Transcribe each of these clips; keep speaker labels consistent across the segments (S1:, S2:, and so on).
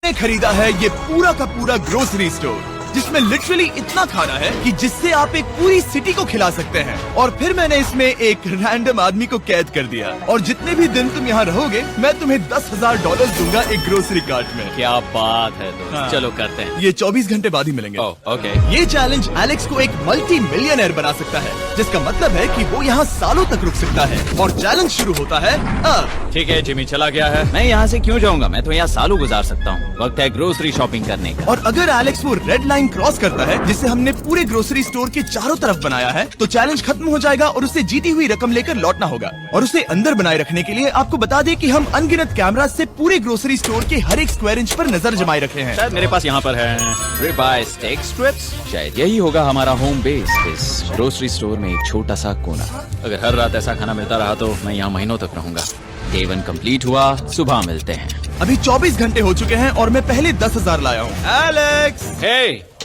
S1: मैंने खरीदा है ये पूरा का पूरा ग्रोसरी स्टोर, जिसमें लिटरली इतना खाना है कि जिससे आप एक पूरी सिटी को खिला सकते हैं। और फिर मैंने इसमें एक रैंडम आदमी को कैद कर दिया, और जितने भी दिन तुम यहाँ रहोगे मैं तुम्हें $10,000 दूंगा एक ग्रोसरी कार्ट में।
S2: क्या बात है दोस्त।
S1: हाँ।
S2: चलो करते हैं।
S1: ये 24 घंटे बाद ही मिलेंगे।
S2: ओके।
S1: ये चैलेंज एलेक्स को एक मल्टी मिलियनर बना सकता है, जिसका मतलब है कि वो यहाँ सालों तक रुक सकता है। और चैलेंज शुरू होता है अब।
S2: ठीक है, जिमी चला गया है। मैं यहाँ से क्यों जाऊँगा, मैं तो यहाँ सालों गुजार सकता हूँ। वक्त है ग्रोसरी शॉपिंग करने का।
S1: और अगर एलेक्स वो रेड लाइन क्रॉस करता है, जिसे हमने पूरे ग्रोसरी स्टोर के चारों तरफ बनाया है, तो चैलेंज खत्म हो जाएगा और उसे जीती हुई रकम लेकर लौटना होगा। और उसे अंदर बनाए रखने के लिए आपको बता दें कि हम अनगिनत कैमरा से पूरे ग्रोसरी स्टोर के हर एक स्क्वायर इंच पर नजर जमाए रखे हैं।
S2: शायद मेरे पास यहाँ पर है रिबाई स्टेक स्ट्रिप्स। शायद यही होगा हमारा होम बेस, इस ग्रोसरी स्टोर में एक छोटा सा कोना। अगर हर रात ऐसा खाना मिलता रहा तो मैं यहाँ महीनों तक रहूंगा। डे 1 कंप्लीट हुआ, सुबह मिलते हैं।
S1: अभी 24 घंटे हो चुके हैं और मैं पहले 10,000 लाया हूँ। एलेक्स,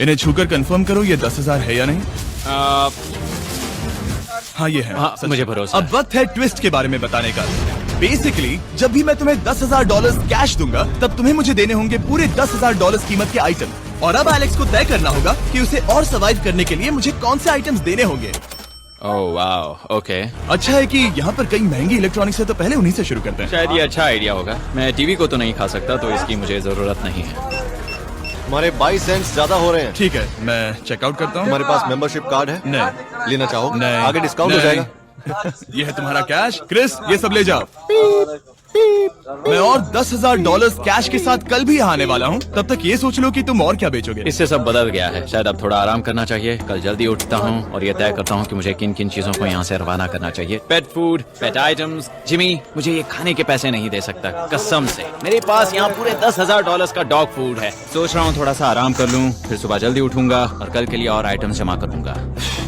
S1: इन्हें छूकर कंफर्म करो ये 10,000 है या नहीं। हाँ ये है।
S2: हाँ, मुझे भरोसा
S1: अब वक्त है ट्विस्ट के बारे में बताने का। बेसिकली जब भी मैं तुम्हें $10,000 कैश दूंगा, तब तुम्हें मुझे देने होंगे पूरे $10,000 कीमत के आइटम। और अब एलेक्स को तय करना होगा कि उसे और सर्वाइव करने के लिए मुझे कौन से आइटम्स देने होंगे।
S2: Oh wow, okay.
S1: अच्छा है कि यहाँ पर कई महंगी इलेक्ट्रॉनिक्स है, तो पहले उन्हीं से शुरू करते हैं।
S2: शायद ये अच्छा आइडिया होगा। मैं टीवी को तो नहीं खा सकता, तो इसकी मुझे जरूरत नहीं है।
S3: हमारे 22 सेंट्स ज्यादा हो रहे हैं।
S1: ठीक है, मैं चेकआउट करता हूँ।
S3: हमारे पास मेंबरशिप कार्ड है।
S1: नहीं।
S3: लेना चाहो?
S1: नहीं।
S3: आगे डिस्काउंट हो
S1: नहीं।
S3: जाएगा।
S1: ये है तुम्हारा कैश। क्रिस, ये सब ले जाओ। मैं और $10,000 कैश के साथ कल भी यहाँ आने वाला हूँ। तब तक ये सोच लो कि तुम और क्या बेचोगे।
S2: इससे सब बदल गया है। शायद अब थोड़ा आराम करना चाहिए। कल जल्दी उठता हूँ और ये तय करता हूँ कि मुझे किन किन चीजों को यहाँ से रवाना करना चाहिए। पेट फूड, पेट आइटम्स। जिमी, मुझे ये खाने के पैसे नहीं दे सकता, कसम से। मेरे पास यहाँ पूरे $10,000 का डॉग फूड है। सोच रहा हूँ थोड़ा सा आराम कर लूँ, फिर सुबह जल्दी उठूंगा और कल के लिए और आइटम्स जमा कर दूंगा।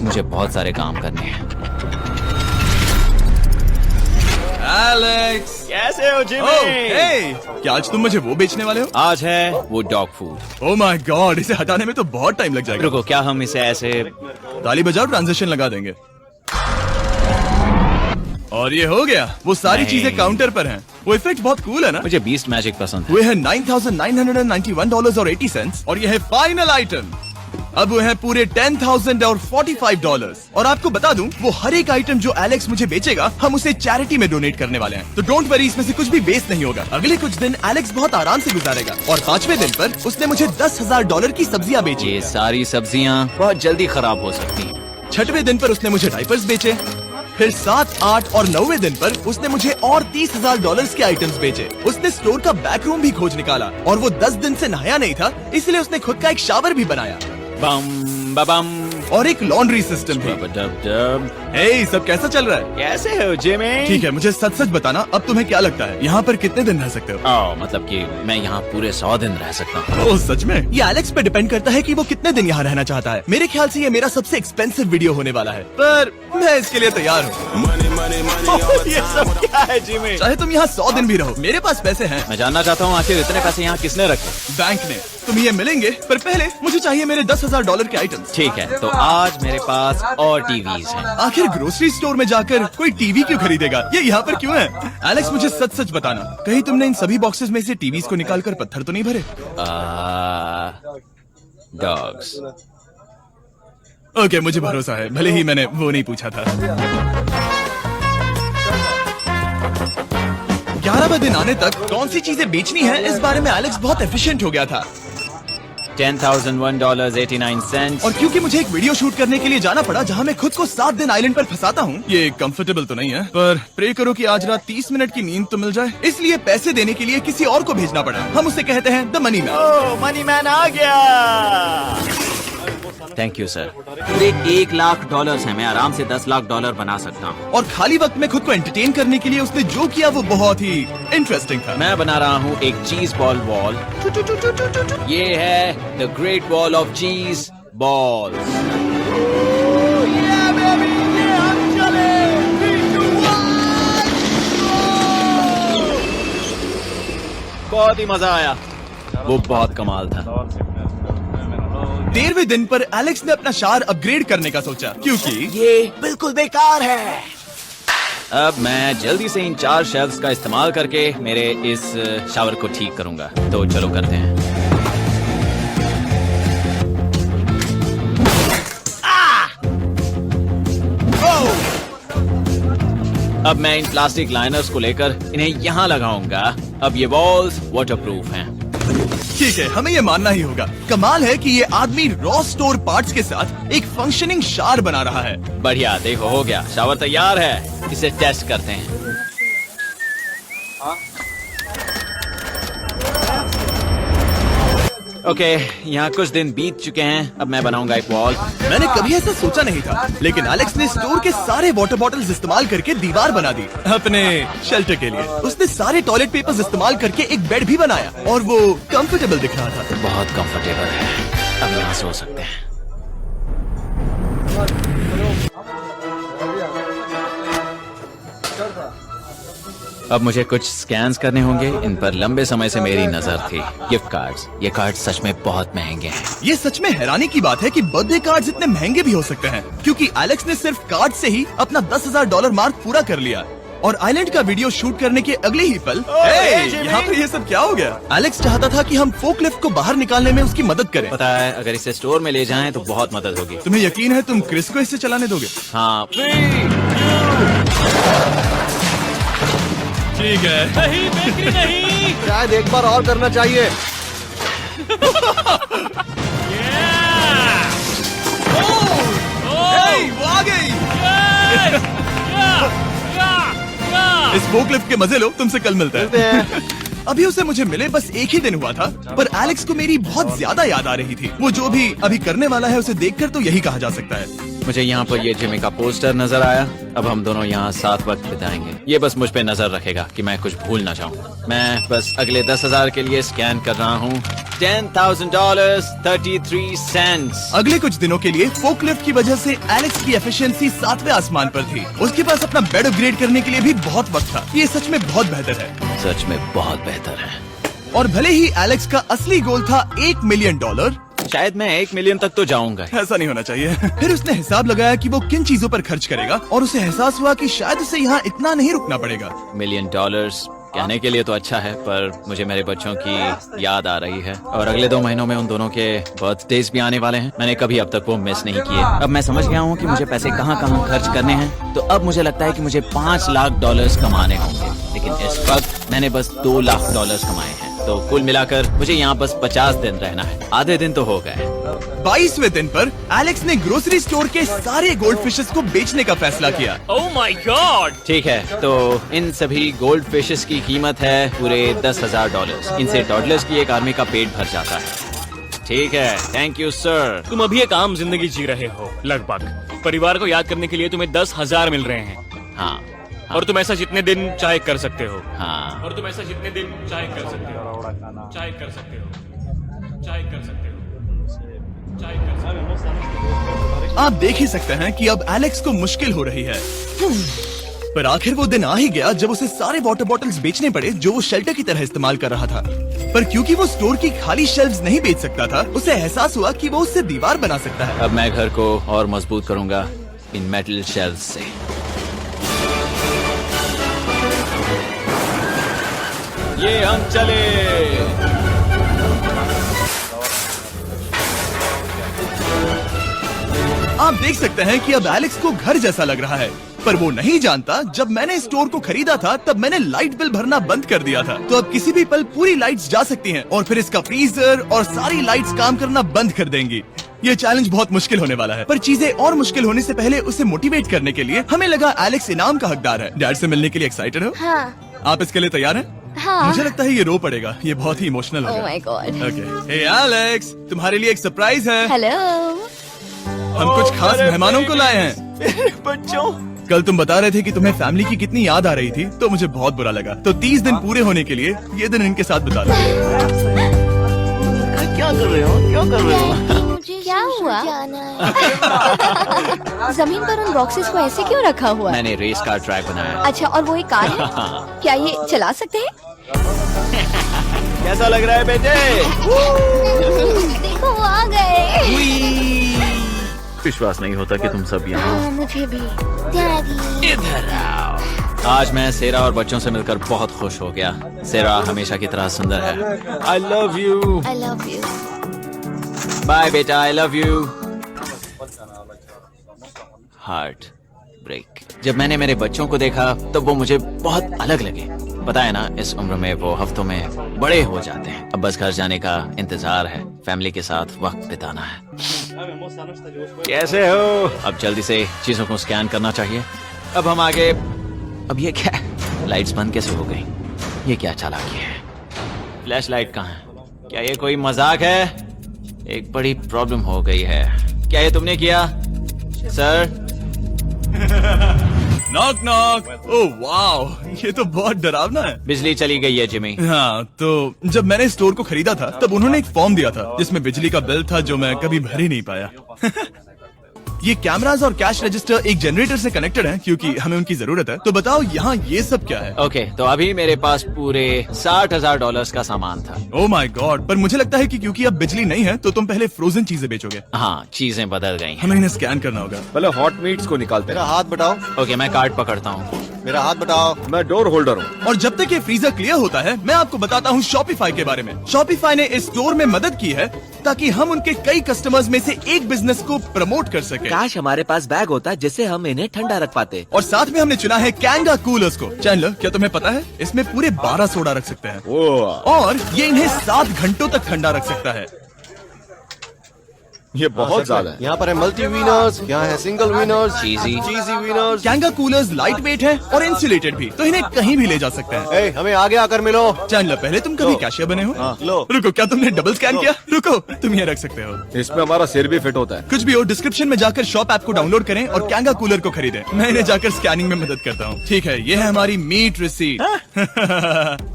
S2: मुझे बहुत सारे काम करने हैं।
S1: एलेक्स,
S2: कैसे हो जिमी?
S1: क्या आज तुम मुझे वो बेचने वाले हो?
S2: आज है वो dog food.
S1: Oh my God, इसे हटाने में तो बहुत टाइम लग जाएगा।
S2: रुको, क्या हम इसे ऐसे
S1: ताली बजाओ, ट्रांजेक्शन लगा देंगे। और ये हो गया। वो सारी
S2: नहीं।
S1: चीजें काउंटर पर हैं। वो इफेक्ट बहुत कूल है ना।
S2: मुझे बीस्ट मैजिक पसंद है।
S1: वो है $9,991.80 और ये है फाइनल आइटम। अब वो है पूरे $10,045 और आपको बता दूं, वो हर एक आइटम जो एलेक्स मुझे बेचेगा, हम उसे चैरिटी में डोनेट करने वाले हैं। तो डोंट वरी, इसमें से कुछ भी वेस्ट नहीं होगा। अगले कुछ दिन एलेक्स बहुत आराम से गुजारेगा और 5वें दिन पर उसने मुझे $10,000 की सब्जियां बेची।
S2: ये सारी सब्जियां बहुत जल्दी खराब हो सकती हैं।
S1: 6वें दिन पर उसने मुझे डायपर्स बेचे। फिर 7, 8 और 9वें दिन पर उसने मुझे और $30,000 के आइटम्स बेचे। उसने स्टोर का बैक रूम भी खोज निकाला और वो 10 दिन से नहाया नहीं था, इसलिए उसने खुद का एक शावर भी बनाया।
S2: बम बम
S1: और एक लॉन्ड्री सिस्टम भी। हे, सब कैसा चल रहा है?
S2: कैसे हो जिमी?
S1: ठीक है, मुझे सच सच बताना, अब तुम्हें क्या लगता है यहाँ पर कितने दिन रह सकते हो?
S2: मतलब कि मैं यहाँ पूरे 100 दिन रह सकता हूँ।
S1: ओह सच में? ये एलेक्स पे डिपेंड करता है कि वो कितने दिन यहाँ रहना चाहता है। मेरे ख्याल से ये मेरा सबसे एक्सपेंसिव वीडियो होने वाला है, पर मैं इसके लिए तैयार हूँ।
S2: ये सब क्या है जिमी?
S1: चाहे तुम यहाँ 100 दिन भी रहो, मेरे पास पैसे हैं।
S2: मैं जानना चाहता हूँ आखिर इतने पैसे यहाँ किसने रखे?
S1: बैंक ने। तुम्हें ये मिलेंगे, पर पहले मुझे चाहिए मेरे $10,000 के आइटम्स।
S2: ठीक है, तो आज मेरे पास और टीवीज हैं।
S1: आखिर ग्रोसरी स्टोर में जाकर कोई टीवी क्यों खरीदेगा? ये यहाँ पर क्यों है? एलेक्स, मुझे सच सच बताना, कहीं तुमने इन सभी बॉक्सेस में से टीवीज को निकालकर पत्थर तो नहीं भरे?
S2: डॉग्स।
S1: ओके, मुझे भरोसा है, भले ही मैंने वो नहीं पूछा था। 11वें दिन आने तक कौन सी चीजें बेचनी है, इस बारे में एलेक्स बहुत एफिशिएंट हो गया था।
S2: $10,001.89।
S1: और क्योंकि मुझे एक वीडियो शूट करने के लिए जाना पड़ा जहां मैं खुद को 7 दिन आइलैंड पर फंसाता हूं, ये कंफर्टेबल तो नहीं है, पर प्रे करो कि आज रात 30 मिनट की नींद तो मिल जाए। इसलिए पैसे देने के लिए किसी और को भेजना पड़ा। हम उसे कहते हैं the money man.
S2: Oh, money man आ गया। Thank you sir. पूरे $1 लाख है। मैं आराम से $10 लाख बना सकता हूँ।
S1: और खाली वक्त में खुद को एंटरटेन करने के लिए उसने जो किया वो बहुत ही इंटरेस्टिंग था।
S2: मैं बना रहा हूँ एक चीज बॉल वॉल। ये है the great wall of cheese ball. बहुत ही मजा आया, वो बहुत कमाल था।
S1: 13वें दिन पर एलेक्स ने अपना शार अपग्रेड करने का सोचा, क्योंकि
S2: ये बिल्कुल बेकार है। अब मैं जल्दी से इन 4 शेल्फ्स का इस्तेमाल करके मेरे इस शावर को ठीक करूंगा। तो चलो करते हैं। अब मैं इन प्लास्टिक लाइनर्स को लेकर इन्हें यहाँ लगाऊंगा। अब ये वॉल्स वाटरप्रूफ हैं।
S1: ठीक है, हमें ये मानना ही होगा। कमाल है कि ये आदमी रॉ स्टोर पार्ट्स के साथ एक फंक्शनिंग शावर बना रहा है।
S2: बढ़िया, देखो हो गया, शावर तैयार है। इसे टेस्ट करते हैं। ओके, यहाँ कुछ दिन बीत चुके हैं। अब मैं बनाऊंगा एक वॉल।
S1: मैंने कभी ऐसा सोचा नहीं था, लेकिन एलेक्स ने स्टोर के सारे वाटर बॉटल्स इस्तेमाल करके दीवार बना दी अपने शेल्टर के लिए। उसने सारे टॉयलेट पेपर्स इस्तेमाल करके एक बेड भी बनाया और वो कंफर्टेबल दिख रहा था।
S2: बहुत कंफर्टेबल है। अब यहाँ सो सकते हैं। अब मुझे कुछ स्कैन्स करने होंगे। इन पर लंबे समय से मेरी नजर थी। Gift cards. ये कार्ड सच में बहुत महंगे हैं।
S1: ये सच में हैरानी की बात है कि बर्थडे कार्ड्स इतने महंगे भी हो सकते हैं, क्योंकि एलेक्स ने सिर्फ कार्ड से ही अपना $10,000 मार्क पूरा कर लिया। और आइलैंड का वीडियो शूट करने के अगले ही पल यहाँ पे ये सब क्या हो गया? एलेक्स चाहता था कि हम फोकलिफ्ट को बाहर निकालने में उसकी मदद करें।
S2: पता है, अगर इसे स्टोर में ले जाएं तो बहुत मदद होगी।
S1: तुम्हें यकीन है तुम क्रिस को इसे चलाने दोगे?
S2: हाँ।
S1: ठीक है।
S4: नहीं, बेकरी नहीं।
S3: शायद एक बार और करना चाहिए।
S1: वो आ गई। इस फोकलिफ्ट के मजे लो, तुमसे कल मिलते हैं। अभी उसे मुझे मिले बस एक ही दिन हुआ था, पर एलेक्स को मेरी बहुत ज्यादा याद आ रही थी। वो जो भी अभी करने वाला है उसे देखकर तो यही कहा जा सकता है।
S2: मुझे यहाँ पर ये जिमी का पोस्टर नजर आया। अब हम दोनों यहाँ साथ वक्त बिताएंगे। ये बस मुझ पे नजर रखेगा कि मैं कुछ भूल ना जाऊँ। मैं बस अगले 10,000 के लिए स्कैन कर रहा हूँ। $10,000 33 सेंट्स।
S1: अगले कुछ दिनों के लिए फोकलिफ्ट की वजह से एलेक्स की एफिशिएंसी 7वें आसमान पर थी। उसके पास अपना बेड अपग्रेड करने के लिए भी बहुत वक्त था। ये सच में बहुत बेहतर है।
S2: सच में बहुत बेहतर है।
S1: और भले ही एलेक्स का असली गोल था $1 मिलियन,
S2: शायद मैं 1 मिलियन तक तो जाऊंगा।
S1: ऐसा नहीं होना चाहिए। फिर उसने हिसाब लगाया कि वो किन चीजों पर खर्च करेगा और उसे एहसास हुआ कि शायद उसे यहाँ इतना नहीं रुकना पड़ेगा।
S2: $1 मिलियन कहने के लिए तो अच्छा है, पर मुझे मेरे बच्चों की याद आ रही है। और अगले 2 महीनों में उन दोनों के बर्थडेज भी आने वाले हैं। मैंने कभी अब तक वो मिस नहीं किए। अब मैं समझ गया हूँ कि मुझे पैसे कहाँ कहाँ खर्च करने हैं। तो अब मुझे लगता है कि मुझे $5 लाख कमाने होंगे, लेकिन इस वक्त मैंने बस $2 लाख कमाए हैं। तो कुल मिलाकर मुझे यहाँ बस 50 दिन रहना है। आधे दिन तो हो गए।
S1: 22वें दिन पर एलेक्स ने ग्रोसरी स्टोर के सारे गोल्ड फिशेस को बेचने का फैसला किया।
S4: Oh my God.
S2: ठीक है, तो इन सभी गोल्ड फिशेस की कीमत है पूरे $10,000। इनसे टॉडलर्स की एक आर्मी का पेट भर जाता है। ठीक है, थैंक यू सर।
S4: तुम अभी एक आम जिंदगी जी रहे हो लगभग। परिवार को याद करने के लिए तुम्हें 10,000 मिल रहे हैं।
S2: हाँ।
S4: और तुम ऐसा जितने दिन चाहे कर सकते हो।
S2: हाँ।
S4: और तुम ऐसा जितने दिन चाहे कर सकते हो। चाहे कर सकते हो। चाहे कर सकते हो। चाहे कर सकते हो।
S1: आप देख ही सकते हैं कि अब एलेक्स को मुश्किल हो रही है। पर आखिर वो दिन आ ही गया जब उसे सारे वाटर बॉटल्स बेचने पड़े जो वो शेल्टर की तरह इस्तेमाल कर रहा था। पर क्योंकि वो स्टोर की खाली शेल्फ्स नहीं बेच सकता था, उसे एहसास हुआ कि वो उससे दीवार बना सकता है।
S2: अब मैं घर को और मजबूत करूंगा इन मेटल शेल्फ्स से। ये हम चले।
S1: आप देख सकते हैं कि अब एलेक्स को घर जैसा लग रहा है, पर वो नहीं जानता जब मैंने स्टोर को खरीदा था तब मैंने लाइट बिल भरना बंद कर दिया था। तो अब किसी भी पल पूरी लाइट्स जा सकती हैं और फिर इसका फ्रीजर और सारी लाइट्स काम करना बंद कर देंगी। ये चैलेंज बहुत मुश्किल होने वाला है, पर चीजें और मुश्किल होने से पहले उसे मोटिवेट करने के लिए हमें लगा एलेक्स इनाम का हकदार है। डैड से मिलने के लिए एक्साइटेड हो?
S5: हाँ।
S1: आप इसके लिए तैयार हैं?
S5: हाँ।
S1: मुझे लगता है ये रो पड़ेगा। ये बहुत ही इमोशनल
S5: Oh
S1: होगा।
S5: my God.
S1: Okay, hey Alex, तुम्हारे लिए एक सरप्राइज है।
S5: हेलो।
S1: हम कुछ खास मेहमानों को लाए हैं।
S3: मेरे बच्चों।
S1: कल तुम बता रहे थे कि तुम्हें फैमिली की कितनी याद आ रही थी, तो मुझे बहुत बुरा लगा। तो 30 दिन पूरे होने के लिए ये दिन इनके साथ बिता लो।
S3: क्या कर रहे हो? क्या कर रहे हो?
S5: क्या हुआ? जमीन पर उन बॉक्सेस को ऐसे क्यों रखा हुआ है?
S2: मैंने रेस कार ट्रैक बनाया।
S5: अच्छा, और वो एक कार है? क्या ये चला सकते हैं?
S2: कैसा लग रहा है बेटे?
S5: देखो वो आ गए।
S2: विश्वास नहीं होता कि तुम सब यहाँ।
S5: मुझे भी। डैडी।
S2: इधर आओ। आज मैं सेरा और बच्चों से मिलकर बहुत खुश हो गया। सेरा हमेशा की तरह सुंदर है। I love you.
S5: I love you.
S2: Bye बेटा, I love you. Heartbreak. जब मैंने मेरे बच्चों को देखा तब वो मुझे बहुत अलग लगे। पता है ना, इस उम्र में वो हफ्तों में बड़े हो जाते हैं। अब बस घर जाने का इंतजार है, फैमिली के साथ वक्त बिताना है। कैसे हो? अब जल्दी से चीजों को स्कैन करना चाहिए। अब हम आगे। अब ये क्या है? लाइट्स बंद कैसे हो गई? ये क्या चालाकी है? फ्लैश लाइट कहाँ है? क्या ये कोई मजाक है? एक बड़ी प्रॉब्लम हो गई है। क्या ये तुमने किया sir?
S1: Knock knock. Oh wow, ये तो बहुत डरावना है।
S2: बिजली चली गई है जिमी।
S1: हाँ, तो जब मैंने स्टोर को खरीदा था तब उन्होंने एक फॉर्म दिया था जिसमें बिजली का बिल था जो मैं कभी भर ही नहीं पाया। ये कैमरास और कैश रजिस्टर एक जनरेटर से कनेक्टेड हैं क्योंकि हमें उनकी जरूरत है। तो बताओ यहाँ ये सब क्या है?
S2: ओके, तो अभी मेरे पास पूरे $60,000 का सामान था।
S1: ओह माय गॉड, पर मुझे लगता है कि क्योंकि अब बिजली नहीं है तो तुम पहले फ्रोजन चीजें बेचोगे।
S2: हाँ, चीजें बदल गई हैं।
S1: हमें इन्हें स्कैन करना होगा।
S3: पहले हॉट मीट्स को निकालते
S6: मेरा
S3: हैं।
S6: हाथ बताओ।
S2: ओके, मैं कार्ड पकड़ता हूँ।
S6: मेरा हाथ बताओ।
S3: मैं डोर होल्डर हूँ।
S1: और जब तक ये फ्रीजर क्लियर होता है मैं आपको बताता हूँ शॉपिफाई के बारे में। शॉपिफाई ने इस स्टोर में मदद की है ताकि हम उनके कई कस्टमर्स में से एक बिजनेस को प्रमोट कर सके।
S7: काश हमारे पास बैग होता जिससे हम इन्हें ठंडा रख पाते।
S1: और साथ में हमने चुना है कैंगा कूलर्स को। चैनलर, क्या तुम्हें पता है इसमें पूरे 12 सोडा रख सकते हैं और ये इन्हें 7 घंटों तक ठंडा रख सकता है।
S3: ये बहुत ज्यादा है।
S6: यहाँ पर है मल्टी विनर्स, यहाँ है सिंगल विनर्स,
S2: चीजी
S6: विनर्स।
S1: कैंगा कूलर्स लाइट वेट है और इंसुलेटेड भी, तो इन्हें कहीं भी ले जा सकते हैं।
S6: ए, हमें आगे आकर मिलो।
S1: चैनलर, पहले तुम कभी कैशियर बने हो?
S6: लो।
S1: रुको, क्या तुमने डबल स्कैन किया? रुको, तुम ये रख सकते हो।
S3: इसमें हमारा सिर भी फिट होता है।
S1: कुछ भी हो, डिस्क्रिप्शन में जाकर शॉप ऐप को डाउनलोड करें और कैंगा कूलर को खरीदें। मैं इन्हें जाकर स्कैनिंग में मदद करता हूँ। ठीक है, ये है हमारी मीट रिसीट।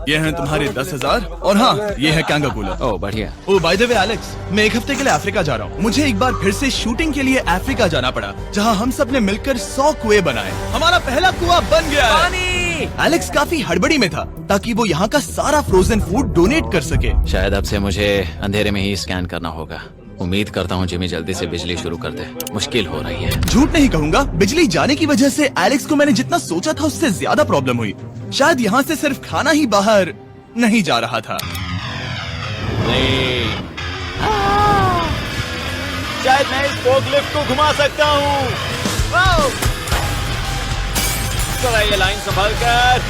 S1: ये है तुम्हारे 10,000 और हाँ, ये है कैंगा कूलर।
S2: ओह बढ़िया।
S1: ओ बाय द वे एलेक्स, मैं एक हफ्ते के लिए अफ्रीका जा रहा हूँ। मुझे एक बार फिर से शूटिंग के लिए अफ्रीका जाना पड़ा जहाँ हम सब ने मिलकर 100 कुएं बनाए। हमारा पहला कुआं बन गया है। एलेक्स काफी हड़बड़ी में था ताकि वो यहाँ का सारा फ्रोजन फूड डोनेट कर सके।
S2: शायद अब से मुझे अंधेरे में ही स्कैन करना होगा। उम्मीद करता हूँ जिमी जल्दी से बिजली शुरू कर दे। मुश्किल हो रही है।
S1: झूठ नहीं कहूंगा, बिजली जाने की वजह से एलेक्स को मैंने जितना सोचा था उससे ज्यादा प्रॉब्लम हुई। शायद यहाँ से सिर्फ खाना ही बाहर नहीं जा रहा था।
S2: शायद मैं इस फोकलिफ्ट को घुमा सकता हूँ। चला ये लाइन संभाल कर।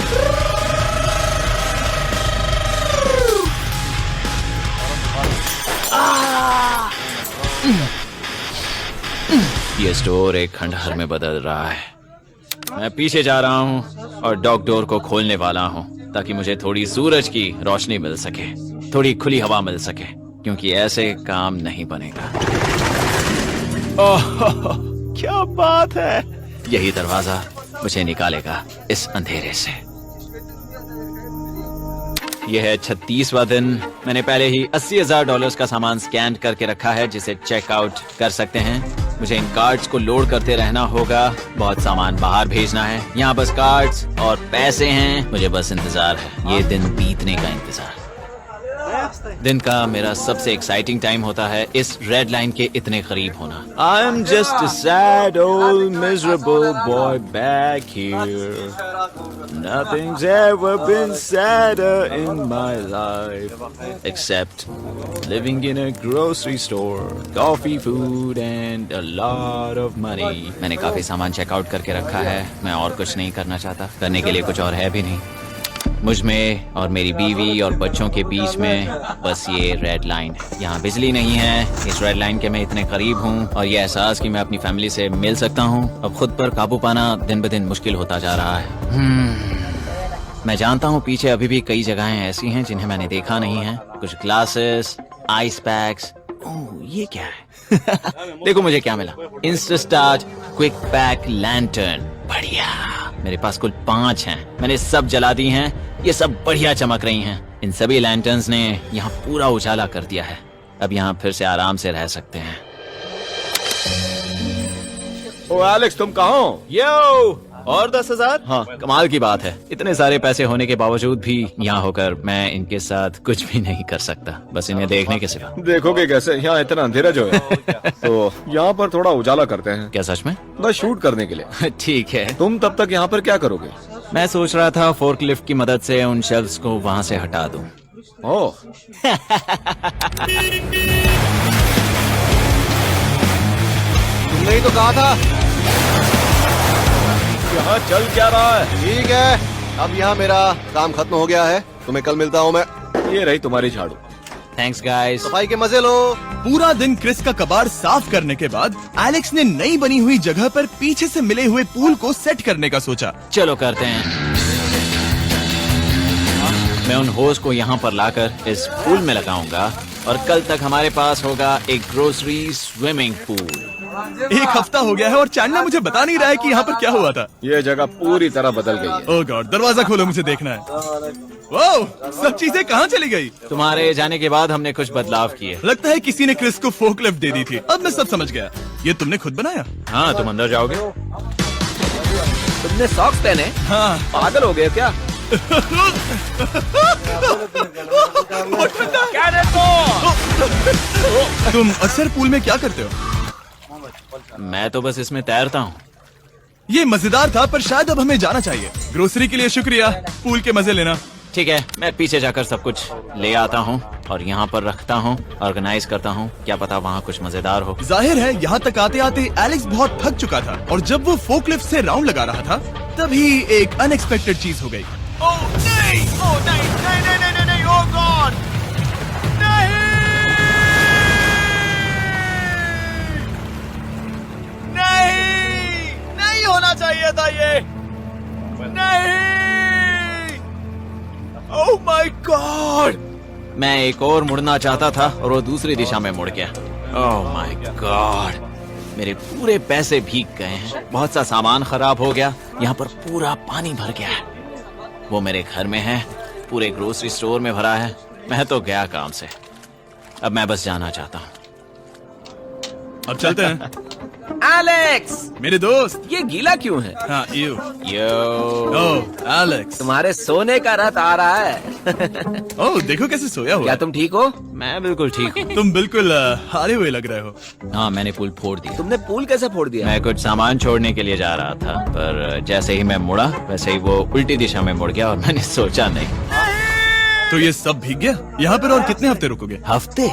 S2: ये स्टोर एक खंडहर में बदल रहा है। मैं पीछे जा रहा हूँ और डॉग डोर को खोलने वाला हूँ ताकि मुझे थोड़ी सूरज की रोशनी मिल सके, थोड़ी खुली हवा मिल सके, क्योंकि ऐसे काम नहीं बनेगा। ओह, क्या बात है। यही दरवाजा मुझे निकालेगा इस अंधेरे से। यह है 36वां दिन। मैंने पहले ही $80,000 का सामान स्कैन करके रखा है जिसे चेकआउट कर सकते हैं। मुझे इन कार्ड्स को लोड करते रहना होगा। बहुत सामान बाहर भेजना है। यहाँ बस कार्ड्स और पैसे हैं। मुझे बस इंतजार है, ये दिन बीतने का इंतजार। दिन का मेरा सबसे एक्साइटिंग टाइम होता है इस रेड लाइन के इतने करीब होना। I am just a sad old miserable boy back here. Nothing's ever been sadder in my life except living in a grocery store, coffee, food and a lot of money. मैंने काफी सामान checkout करके रखा है। मैं और कुछ नहीं करना चाहता। करने के लिए कुछ और है भी नहीं। मुझ में और मेरी बीवी और बच्चों के बीच में बस ये रेड लाइन है। यहाँ बिजली नहीं है। इस रेड लाइन के मैं इतने करीब हूँ और ये एहसास कि मैं अपनी फैमिली से मिल सकता हूँ अब खुद पर काबू पाना दिन ब दिन मुश्किल होता जा रहा है। मैं जानता हूँ पीछे अभी भी कई जगहें ऐसी हैं जिन्हें मैंने देखा नहीं है। कुछ ग्लासेस, आइस पैक्स। ओह, ये क्या है? देखो मुझे क्या मिला। इंस्टास्टार्ट क्विक पैक लैंटर्न। बढ़िया। मेरे पास कुल 5 हैं। मैंने सब जला दी हैं। ये सब बढ़िया चमक रही हैं। इन सभी लैंटर्न्स ने यहाँ पूरा उजाला कर दिया है। अब यहाँ फिर से आराम से रह सकते हैं।
S3: ओ एलेक्स, तुम कहाँ हो?
S2: यो, और 10,000? हाँ, कमाल की बात है। इतने सारे पैसे होने के बावजूद भी यहाँ होकर मैं इनके साथ कुछ भी नहीं कर सकता, बस इन्हें देखने के सिवा।
S3: देखोगे कैसे? यहाँ इतना अंधेरा जो है। तो यहाँ पर थोड़ा उजाला करते हैं।
S2: क्या सच में?
S3: बस शूट करने के लिए।
S2: ठीक है।
S3: तुम तब तक यहाँ पर क्या करोगे?
S2: मैं सोच रहा था फोर्कलिफ्ट की मदद से उन शेल्फ्स को वहां से हटा दूं।
S3: ओह,
S6: तुमने ही तो कहा था।
S3: यहाँ चल क्या रहा है?
S6: ठीक है, अब यहाँ मेरा काम खत्म हो गया है। तुम्हें कल मिलता हूँ मैं।
S3: ये रही तुम्हारी झाड़ू।
S2: Thanks guys.
S6: सफाई के मजे लो।
S1: पूरा दिन क्रिस का कबाड़ साफ करने के बाद एलेक्स ने नई बनी हुई जगह पर पीछे से मिले हुए पूल को सेट करने का सोचा।
S2: चलो करते हैं। मैं उन होस को यहाँ पर लाकर इस पूल में लगाऊंगा और कल तक हमारे पास होगा एक ग्रोसरी स्विमिंग पूल।
S1: एक हफ्ता हो गया है और चांडलर मुझे बता नहीं रहा है कि यहाँ पर क्या हुआ था।
S3: ये जगह पूरी तरह बदल गई है।
S1: ओह गॉड, दरवाजा खोलो, मुझे देखना है। ओह, सब चीजें कहाँ चली गई?
S2: तुम्हारे जाने के बाद हमने कुछ बदलाव किए।
S1: लगता है किसी ने क्रिस को फोर्कलिफ्ट दे दी थी। अब मैं सब समझ गया। ये तुमने खुद बनाया?
S2: हाँ, तुम अंदर जाओगे?
S7: तुमने सॉक्स पहने?
S1: हाँ।
S7: पागल हो गए क्या?
S1: तुम अक्सर पूल में क्या करते हो?
S2: मैं तो बस इसमें तैरता हूँ।
S1: ये मजेदार था, पर शायद अब हमें जाना चाहिए। ग्रोसरी के लिए शुक्रिया, पूल के मजे लेना।
S2: ठीक है, मैं पीछे जाकर सब कुछ ले आता हूँ और यहाँ पर रखता हूँ, ऑर्गेनाइज करता हूँ। क्या पता वहाँ कुछ मजेदार हो।
S1: जाहिर है यहाँ तक आते आते एलेक्स बहुत थक चुका था और जब वो फोर्कलिफ्ट से राउंड लगा रहा था तभी एक अनएक्सपेक्टेड चीज हो गई। ओह नहीं, ओह नहीं, नहीं, नहीं, नहीं, नहीं, ओह गॉड, नहीं, नहीं, नहीं होना चाहिए था ये, नहीं, ओह माय गॉड।
S2: मैं एक और मुड़ना चाहता था और वो दूसरी दिशा में मुड़ गया। ओह माय गॉड, मेरे पूरे पैसे भीग गए हैं। बहुत सा सामान खराब हो गया। यहाँ पर पूरा पानी भर गया है। वो मेरे घर में है, पूरे ग्रोसरी स्टोर में भरा है। मैं तो गया काम से। अब मैं बस जाना चाहता हूँ।
S1: अब चलते हैं।
S7: एलेक्स,
S1: मेरे दोस्त।
S7: ये गीला क्यों है?
S1: हाँ, यू।
S2: Yo,
S1: oh Alex.
S7: तुम्हारे सोने का रथ आ रहा है।
S1: ओह देखो कैसे सोया हुआ
S7: क्या
S1: है।
S7: तुम ठीक हो?
S2: मैं बिल्कुल ठीक हूँ।
S1: तुम बिल्कुल हारे हुए लग रहे हो।
S2: हाँ, मैंने पुल फोड़ दिया।
S7: तुमने पुल कैसे फोड़ दिया?
S2: मैं कुछ सामान छोड़ने के लिए जा रहा था, पर जैसे ही मैं मुड़ा वैसे ही वो उल्टी दिशा में मुड़ गया और मैंने सोचा नहीं।
S1: तो ये सब भीग गया। यहाँ पर और कितने हफ्ते रुकोगे?
S2: हफ्ते?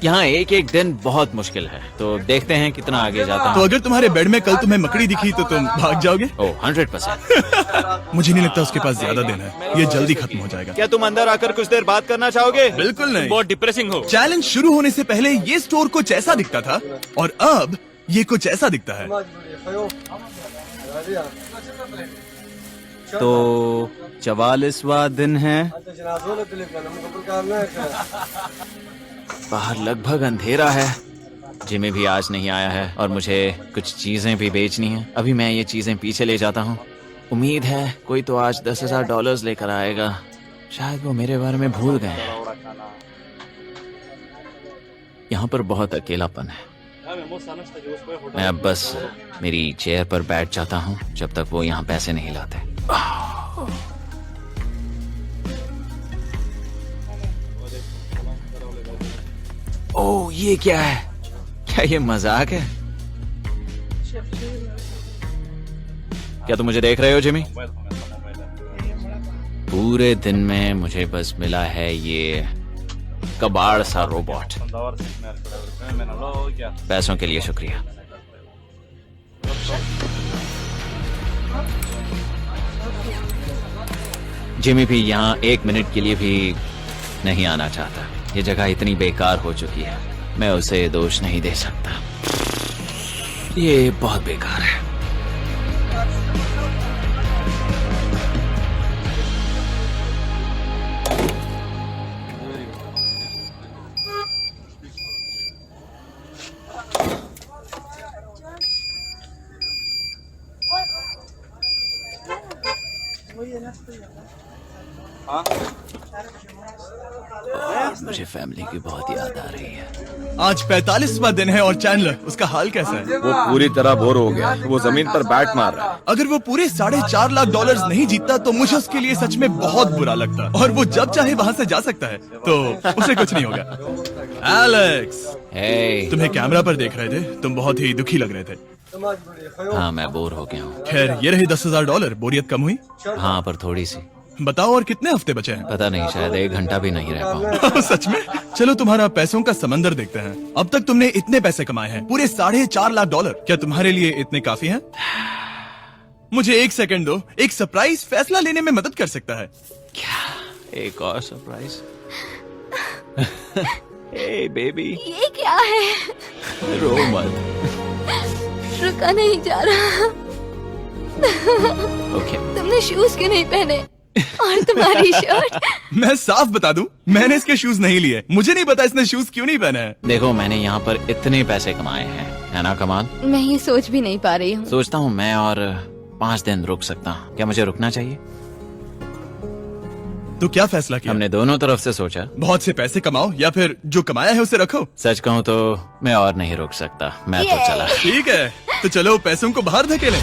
S2: यहाँ एक एक दिन बहुत मुश्किल है, तो देखते हैं कितना आगे जाता
S1: तो
S2: हूँ।
S1: अगर तुम्हारे बेड में कल तुम्हें मकड़ी दिखी तो तुम भाग जाओगे?
S2: ओह 100%।
S1: मुझे नहीं लगता उसके पास ज्यादा दिन है। ये जल्दी खत्म हो जाएगा।
S2: क्या तुम अंदर आकर कुछ देर बात करना चाहोगे?
S1: बिल्कुल नहीं।
S4: बहुत डिप्रेसिंग हो।
S1: चैलेंज शुरू होने से पहले ये स्टोर कुछ ऐसा दिखता था और अब ये कुछ ऐसा दिखता है।
S2: तो 44वां दिन है। बाहर लगभग अंधेरा है। जिमी भी आज नहीं आया है और मुझे कुछ चीजें भी बेचनी है। अभी मैं ये चीजें पीछे ले जाता हूँ। उम्मीद है कोई तो आज $10,000 लेकर आएगा। शायद वो मेरे बारे में भूल गए हैं। यहाँ पर बहुत अकेलापन है। मैं अब बस मेरी चेयर पर बैठ जाता हूँ जब तक वो यहाँ पैसे नहीं लाते। ओह, ये क्या है? क्या ये मजाक है? क्या तुम मुझे देख रहे हो जिमी? पूरे दिन में मुझे बस मिला है ये कबाड़ सा रोबोट। पैसों के लिए शुक्रिया। जिमी भी यहाँ 1 मिनट के लिए भी नहीं आना चाहता। ये जगह इतनी बेकार हो चुकी है, मैं उसे दोष नहीं दे सकता। ये बहुत बेकार है। मुझे फैमिली की बहुत याद आ रही है।
S1: आज 45वां दिन है और चैंडलर, उसका हाल कैसा है?
S3: वो पूरी तरह बोर हो गया। वो जमीन पर बैट मार रहा है।
S1: अगर वो पूरे $4.5 लाख नहीं जीतता तो मुझे उसके लिए सच में बहुत बुरा लगता। और वो जब चाहे वहाँ से जा सकता है, तो उसे कुछ नहीं होगा। एलेक्स,
S2: हे,
S1: तुम्हें कैमरा पर देख रहे थे। तुम बहुत ही दुखी लग रहे थे।
S2: हाँ मैं बोर हो गया हूँ।
S1: खैर ये रहे $10,000। बोरियत कम हुई?
S2: हाँ पर थोड़ी सी।
S1: बताओ और कितने हफ्ते बचे हैं?
S2: पता नहीं, शायद 1 घंटा भी नहीं रह पाऊँ।
S1: सच में? चलो तुम्हारा पैसों का समंदर देखते हैं। अब तक तुमने इतने पैसे कमाए हैं, पूरे $4.5 लाख। क्या तुम्हारे लिए इतने काफी हैं? मुझे 1 सेकंड दो, एक सरप्राइज फैसला लेने में मदद कर सकता है।
S2: क्या? एक और सरप्राइज? हे बेबी,
S5: ये क्या है?
S2: रो मत।
S5: रुका नहीं जा रहा।
S2: ओके।
S5: तुमने शूज क्यों नहीं पहने? और तुम्हारी शर्ट?
S1: मैं साफ बता दूं, मैंने इसके शूज नहीं लिए। मुझे नहीं पता इसने शूज क्यों नहीं पहने हैं।
S2: देखो मैंने यहाँ पर इतने पैसे कमाए हैं, है ना कमाल?
S5: मैं ये सोच भी नहीं पा रही हूँ।
S2: सोचता हूँ मैं और 5 दिन रुक सकता हूँ। क्या मुझे रुकना चाहिए?
S1: तो क्या फैसला किया?
S2: हमने दोनों तरफ से सोचा।
S1: बहुत से पैसे कमाओ या फिर जो कमाया है उसे रखो।
S2: सच कहूँ तो मैं और नहीं रुक सकता, मैं तो
S5: ये।
S2: चला।
S1: ठीक है, तो चलो पैसों को बाहर धकेलें।